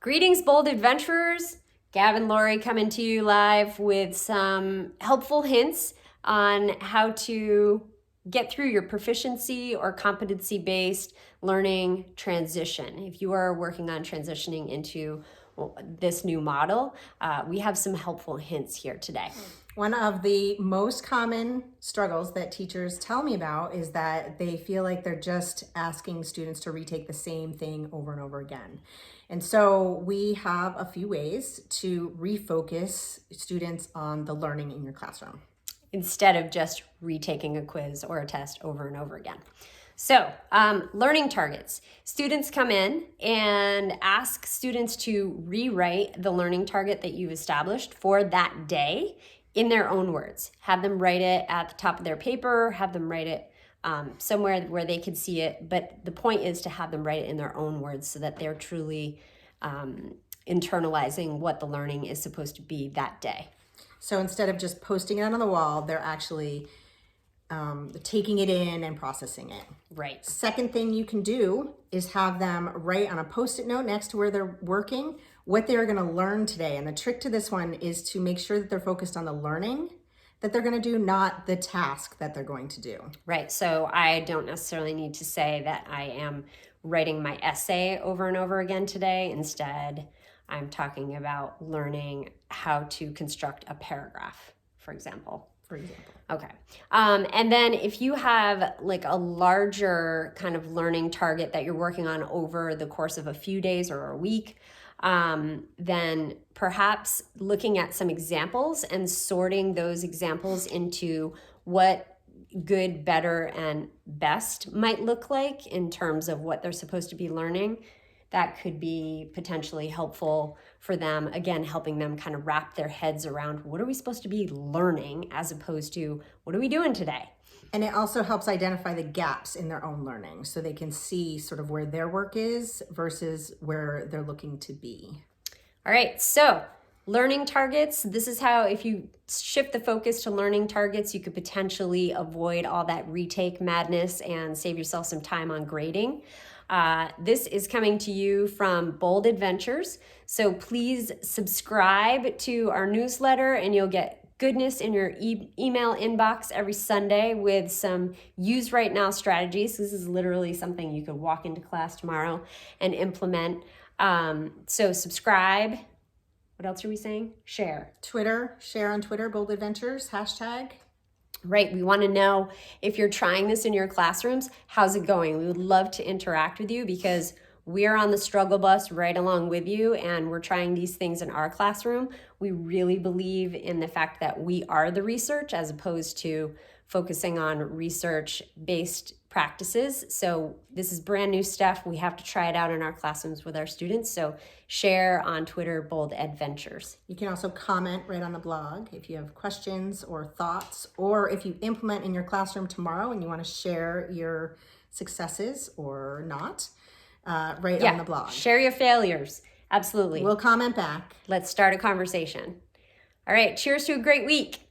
Greetings, bold adventurers. Gavin Laurie coming to you live with some helpful hints on how to get through your proficiency or competency-based learning transition. If you are working on transitioning into this new model, we have some helpful hints here today. One of the most common struggles that teachers tell me about is that they feel like they're just asking students to retake the same thing over and over again. And so we have a few ways to refocus students on the learning in your classroom, instead of just retaking a quiz or a test over and over again. So, learning targets. Students come in and ask students to rewrite the learning target that you've established for that day in their own words. Have them write it at the top of their paper, have them write it somewhere where they could see it. But the point is to have them write it in their own words so that they're truly internalizing what the learning is supposed to be that day. So instead of just posting it on the wall, they're actually taking it in and processing it. Right. Second thing you can do is have them write on a Post-it note next to where they're working what they're going to learn today. And the trick to this one is to make sure that they're focused on the learning that they're going to do, not the task that they're going to do. Right. So I don't necessarily need to say that I am writing my essay over and over again today. Instead, I'm talking about learning how to construct a paragraph, for example. Okay. And then if you have like a larger kind of learning target that you're working on over the course of a few days or a week, then perhaps looking at some examples and sorting those examples into what good, better, and best might look like in terms of what they're supposed to be learning. That could be potentially helpful for them, again, helping them kind of wrap their heads around what are we supposed to be learning as opposed to what are we doing today? And it also helps identify the gaps in their own learning so they can see sort of where their work is versus where they're looking to be. All right, so learning targets. This is how, if you shift the focus to learning targets, you could potentially avoid all that retake madness and save yourself some time on grading. This is coming to you from Bold Adventures. So please subscribe to our newsletter and you'll get goodness in your email inbox every Sunday with some use right now strategies. This is literally something you could walk into class tomorrow and implement. So subscribe. What else are we saying? Share. Share on Twitter, Bold Adventures, hashtag. Right, we want to know if you're trying this in your classrooms, how's it going? We would love to interact with you because we're on the struggle bus right along with you and we're trying these things in our classroom. We really believe in the fact that we are the research as opposed to focusing on research-based practices. So this is brand new stuff. We have to try it out in our classrooms with our students. So share on Twitter, Bold Adventures. You can also comment right on the blog if you have questions or thoughts, or if you implement in your classroom tomorrow and you want to share your successes or not, on the blog. Share your failures. Absolutely. We'll comment back. Let's start a conversation. All right. Cheers to a great week.